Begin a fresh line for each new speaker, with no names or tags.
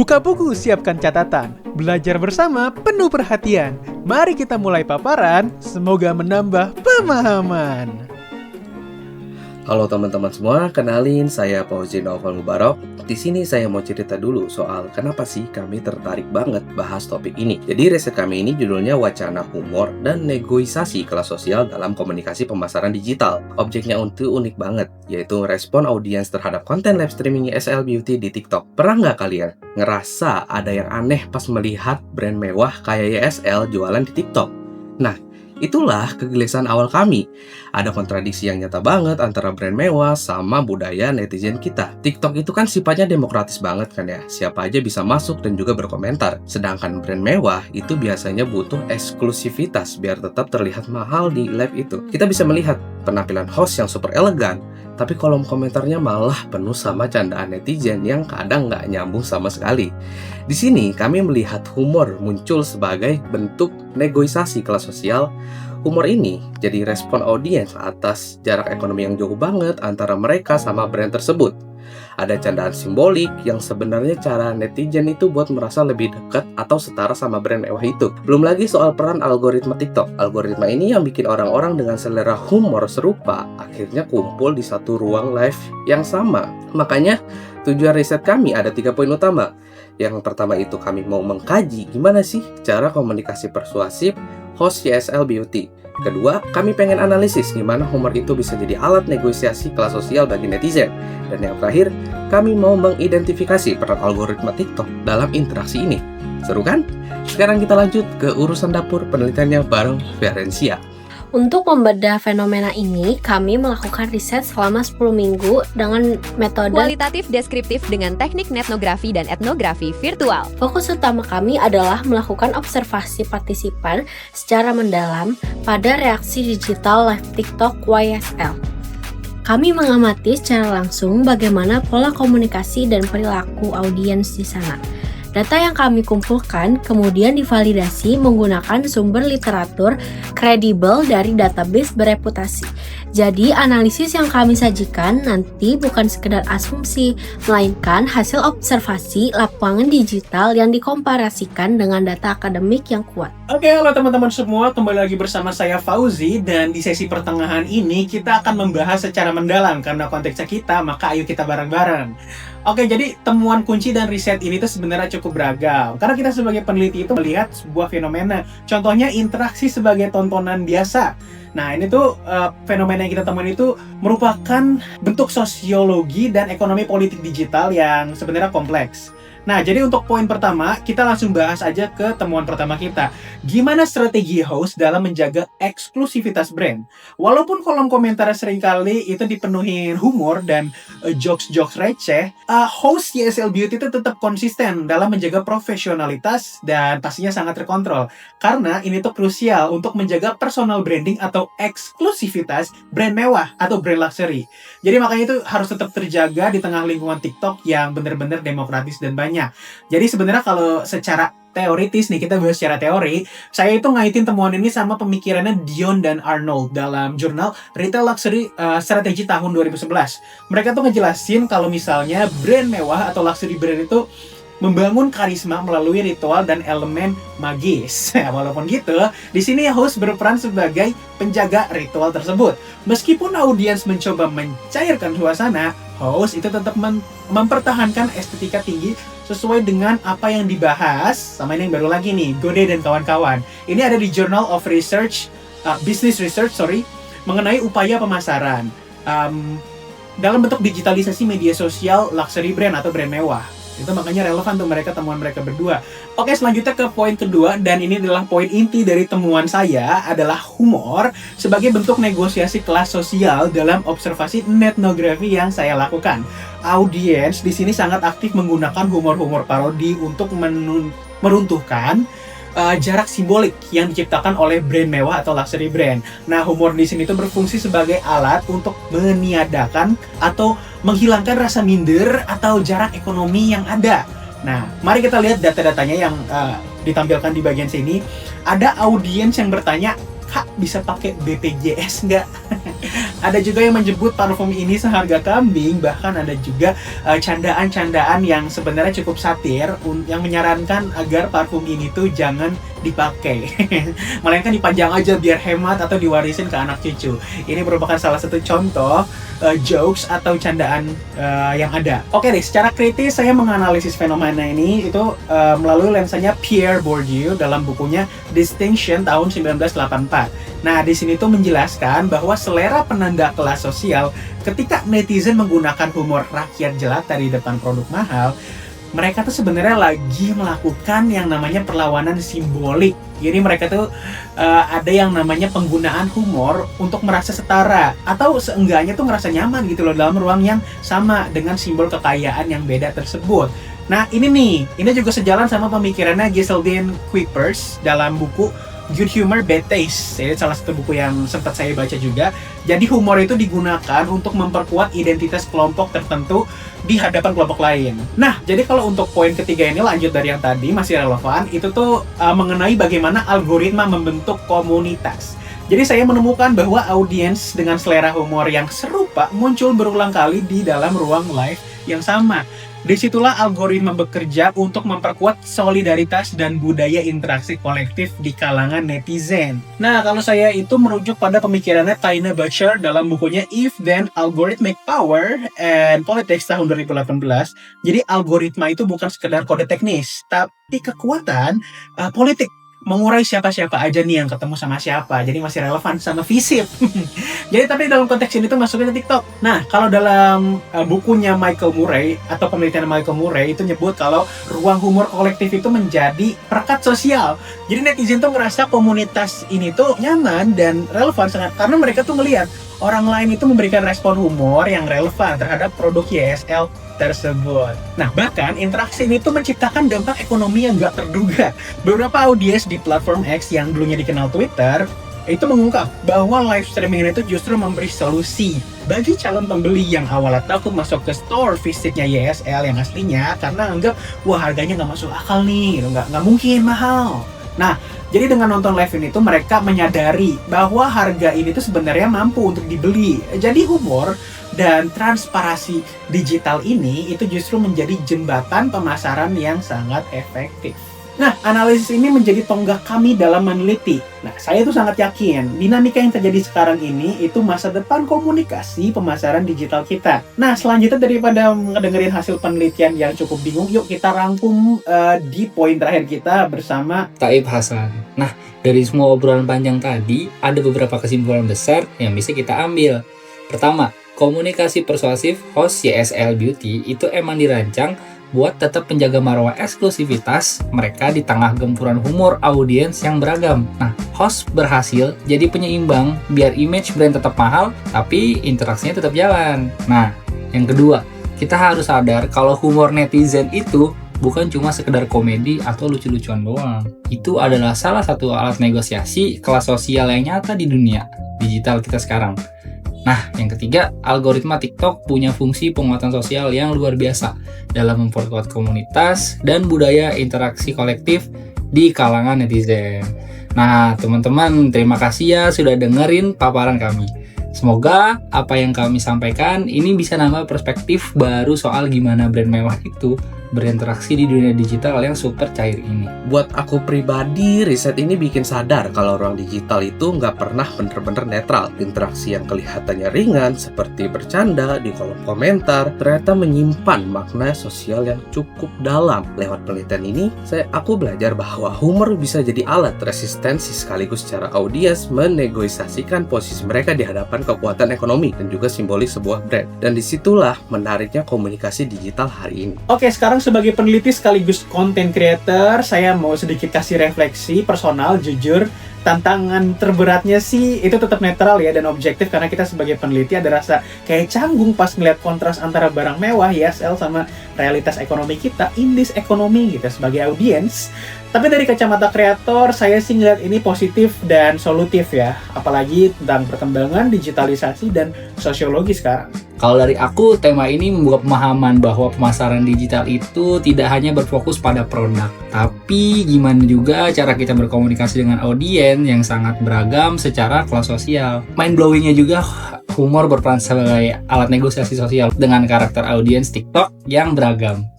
Buka buku, siapkan catatan. Belajar bersama penuh perhatian. Mari kita mulai paparan, semoga menambah pemahaman.
Halo teman-teman semua, kenalin saya Fauzi Naufal Mubarok. Di sini saya mau cerita dulu soal kenapa sih kami tertarik banget bahas topik ini. Jadi riset kami ini judulnya Wacana Humor dan Negosiasi Kelas Sosial dalam Komunikasi Pemasaran Digital. Objeknya itu unik banget, yaitu respon audiens terhadap konten live streaming ESL Beauty di TikTok. Pernah nggak kalian ngerasa ada yang aneh pas melihat brand mewah kayak YSL jualan di TikTok? Nah, itulah kegelisahan awal kami. Ada kontradiksi yang nyata banget antara brand mewah sama budaya netizen kita. TikTok itu kan sifatnya demokratis banget kan ya. Siapa aja bisa masuk dan juga berkomentar. Sedangkan brand mewah itu biasanya butuh eksklusivitas biar tetap terlihat mahal di live itu. Kita bisa melihat penampilan host yang super elegan, tapi kolom komentarnya malah penuh sama candaan netizen yang kadang nggak nyambung sama sekali. Di sini kami melihat humor muncul sebagai bentuk negosiasi kelas sosial. Humor ini jadi respon audiens atas jarak ekonomi yang jauh banget antara mereka sama brand tersebut. Ada candaan simbolik yang sebenarnya cara netizen itu buat merasa lebih dekat atau setara sama brand mewah itu. Belum lagi soal peran algoritma TikTok. Algoritma ini yang bikin orang-orang dengan selera humor serupa akhirnya kumpul di satu ruang live yang sama. Makanya tujuan riset kami ada 3 poin utama. Yang pertama itu kami mau mengkaji gimana sih cara komunikasi persuasif host YSL Beauty. Kedua, kami pengen analisis gimana humor itu bisa jadi alat negosiasi kelas sosial bagi netizen. Dan yang terakhir, kami mau mengidentifikasi peran algoritma TikTok dalam interaksi ini. Seru kan? Sekarang kita lanjut ke urusan dapur penelitiannya bareng Ferencia.
Untuk membedah fenomena ini, kami melakukan riset selama 10 minggu dengan metode
kualitatif deskriptif dengan teknik netnografi dan etnografi virtual.
Fokus utama kami adalah melakukan observasi partisipan secara mendalam pada reaksi digital live TikTok YSL. Kami mengamati secara langsung bagaimana pola komunikasi dan perilaku audiens di sana. Data yang kami kumpulkan kemudian divalidasi menggunakan sumber literatur kredibel dari database bereputasi. Jadi, analisis yang kami sajikan nanti bukan sekedar asumsi, melainkan hasil observasi lapangan digital yang dikomparasikan dengan data akademik yang kuat.
Oke, halo teman-teman semua, kembali lagi bersama saya Fauzi, dan di sesi pertengahan ini kita akan membahas secara mendalam karena konteksnya kita, maka ayo kita bareng-bareng. Oke, jadi temuan kunci dan riset ini tuh sebenarnya cukup beragam. Karena kita sebagai peneliti itu melihat sebuah fenomena. Contohnya interaksi sebagai tontonan biasa. Nah, ini tuh fenomena yang kita temukan itu merupakan bentuk sosiologi dan ekonomi politik digital yang sebenarnya kompleks. Nah, jadi untuk poin pertama, kita langsung bahas aja ke temuan pertama kita. Gimana strategi host dalam menjaga eksklusivitas brand? Walaupun kolom komentar seringkali itu dipenuhi humor dan jokes-jokes receh, host YSL Beauty itu tetap konsisten dalam menjaga profesionalitas dan pastinya sangat terkontrol. Karena ini tuh krusial untuk menjaga personal branding atau eksklusivitas brand mewah atau brand luxury. Jadi makanya itu harus tetap terjaga di tengah lingkungan TikTok yang benar-benar demokratis dan banyak. Jadi sebenarnya kalau secara teoritis nih, kita bahas secara teori, saya itu ngaitin temuan ini sama pemikirannya Dion dan Arnold dalam jurnal Retail Luxury Strategy tahun 2011. Mereka tuh ngejelasin kalau misalnya brand mewah atau luxury brand itu membangun karisma melalui ritual dan elemen magis. Walaupun gitu, di sini host berperan sebagai penjaga ritual tersebut. Meskipun audiens mencoba mencairkan suasana, host itu tetap mempertahankan estetika tinggi sesuai dengan apa yang dibahas. Sama ini yang baru lagi nih, Gode dan kawan-kawan. Ini ada di Journal of Business Research, mengenai upaya pemasaran dalam bentuk digitalisasi media sosial luxury brand atau brand mewah. Itu makanya relevan tuh temuan mereka berdua. Oke, selanjutnya ke poin kedua, dan ini adalah poin inti dari temuan saya, adalah humor sebagai bentuk negosiasi kelas sosial dalam observasi netnografi yang saya lakukan. Audiens di sini sangat aktif menggunakan humor-humor parodi untuk meruntuhkan jarak simbolik yang diciptakan oleh brand mewah atau luxury brand. Nah, humor di sini tuh berfungsi sebagai alat untuk meniadakan atau menghilangkan rasa minder atau jarak ekonomi yang ada. Nah, mari kita lihat data-datanya yang ditampilkan di bagian sini. Ada audiens yang bertanya, "Kak, bisa pakai BPJS nggak?" Ada juga yang menyebut parfum ini seharga kambing, bahkan ada juga candaan-candaan yang sebenarnya cukup satir yang menyarankan agar parfum ini tuh jangan dipakai. Melainkan dipajang aja biar hemat atau diwarisin ke anak cucu. Ini merupakan salah satu contoh jokes atau candaan yang ada. Oke deh, secara kritis saya menganalisis fenomena ini itu melalui lensanya Pierre Bourdieu dalam bukunya Distinction tahun 1984. Nah, di sini tuh menjelaskan bahwa selera penanda kelas sosial ketika netizen menggunakan humor rakyat jelata di depan produk mahal, mereka tuh sebenarnya lagi melakukan yang namanya perlawanan simbolik. Jadi mereka tuh ada yang namanya penggunaan humor untuk merasa setara atau seenggaknya tuh merasa nyaman gitu loh dalam ruang yang sama dengan simbol kekayaan yang beda tersebut. Nah ini juga sejalan sama pemikirannya Ghislaine Kuipers dalam buku Good Humor Bad Taste. Ini salah satu buku yang sempat saya baca juga. Jadi humor itu digunakan untuk memperkuat identitas kelompok tertentu di hadapan kelompok lain. Nah, jadi kalau untuk poin ketiga ini lanjut dari yang tadi masih relevan, itu tuh mengenai bagaimana algoritma membentuk komunitas. Jadi saya menemukan bahwa audiens dengan selera humor yang serupa muncul berulang kali di dalam ruang live yang sama. Disitulah algoritma bekerja untuk memperkuat solidaritas dan budaya interaksi kolektif di kalangan netizen. Nah, kalau saya itu merujuk pada pemikirannya Taina Butcher dalam bukunya If Then Algorithmic Power and Politics tahun 2018. Jadi algoritma itu bukan sekedar kode teknis, tapi kekuatan politik. Mengurai siapa-siapa aja nih yang ketemu sama siapa, jadi masih relevan sama visip. Jadi tapi dalam konteks ini tuh masuknya ke TikTok. Nah, kalau dalam bukunya Michael Murray atau penelitian Michael Murray itu nyebut kalau ruang humor kolektif itu menjadi perekat sosial. Jadi netizen tuh ngerasa komunitas ini tuh nyaman dan relevan sangat karena mereka tuh ngelihat orang lain itu memberikan respon humor yang relevan terhadap produk YSL tersebut. Nah, bahkan interaksi ini tuh menciptakan dampak ekonomi yang nggak terduga. Beberapa audiens di platform X yang dulunya dikenal Twitter itu mengungkap bahwa live streaming itu justru memberi solusi bagi calon pembeli yang awalnya takut masuk ke store fisiknya YSL yang aslinya karena anggap wah harganya nggak masuk akal nih, nggak mungkin mahal. Nah, jadi dengan nonton live ini tuh mereka menyadari bahwa harga ini tuh sebenarnya mampu untuk dibeli. Jadi humor dan transparansi digital ini itu justru menjadi jembatan pemasaran yang sangat efektif. Nah, analisis ini menjadi tonggak kami dalam meneliti. Nah, saya tuh sangat yakin dinamika yang terjadi sekarang ini itu masa depan komunikasi pemasaran digital kita. Nah, selanjutnya daripada ngedengerin hasil penelitian yang cukup bingung, yuk kita rangkum di poin terakhir kita bersama
Taib Hasan. Nah, dari semua obrolan panjang tadi, ada beberapa kesimpulan besar yang bisa kita ambil. Pertama, komunikasi persuasif host YSL Beauty itu emang dirancang buat tetap menjaga marwah eksklusivitas mereka di tengah gempuran humor audiens yang beragam. Nah, host berhasil jadi penyeimbang biar image brand tetap mahal, tapi interaksinya tetap jalan. Nah, yang kedua, kita harus sadar kalau humor netizen itu bukan cuma sekedar komedi atau lucu-lucuan doang. Itu adalah salah satu alat negosiasi kelas sosial yang nyata di dunia digital kita sekarang. Nah, yang ketiga, algoritma TikTok punya fungsi penguatan sosial yang luar biasa dalam memperkuat komunitas dan budaya interaksi kolektif di kalangan netizen. Nah, teman-teman, terima kasih ya sudah dengerin paparan kami. Semoga apa yang kami sampaikan ini bisa nambah perspektif baru soal gimana brand mewah itu berinteraksi di dunia digital yang super cair ini.
Buat aku pribadi, riset ini bikin sadar kalau ruang digital itu nggak pernah bener-bener netral. Interaksi yang kelihatannya ringan, seperti bercanda di kolom komentar, ternyata menyimpan makna sosial yang cukup dalam. Lewat penelitian ini, aku belajar bahwa humor bisa jadi alat resistensi sekaligus secara audiens menegosiasikan posisi mereka di hadapan kekuatan ekonomi dan juga simbolis sebuah brand. Dan disitulah menariknya komunikasi digital hari ini.
Oke, sekarang sebagai peneliti sekaligus content creator, saya mau sedikit kasih refleksi personal, jujur. Tantangan terberatnya sih itu tetap netral ya dan objektif karena kita sebagai peneliti ada rasa kayak canggung pas ngeliat kontras antara barang mewah YSL sama realitas ekonomi kita, indis ekonomi gitu sebagai audiens. Tapi dari kacamata kreator, saya sih ngeliat ini positif dan solutif ya. Apalagi tentang perkembangan digitalisasi dan sosiologi sekarang.
Kalau dari aku, tema ini membuka pemahaman bahwa pemasaran digital itu tidak hanya berfokus pada produk, tapi gimana juga cara kita berkomunikasi dengan audiens yang sangat beragam secara kelas sosial. Mind blowing-nya juga humor berperan sebagai alat negosiasi sosial dengan karakter audiens TikTok yang beragam.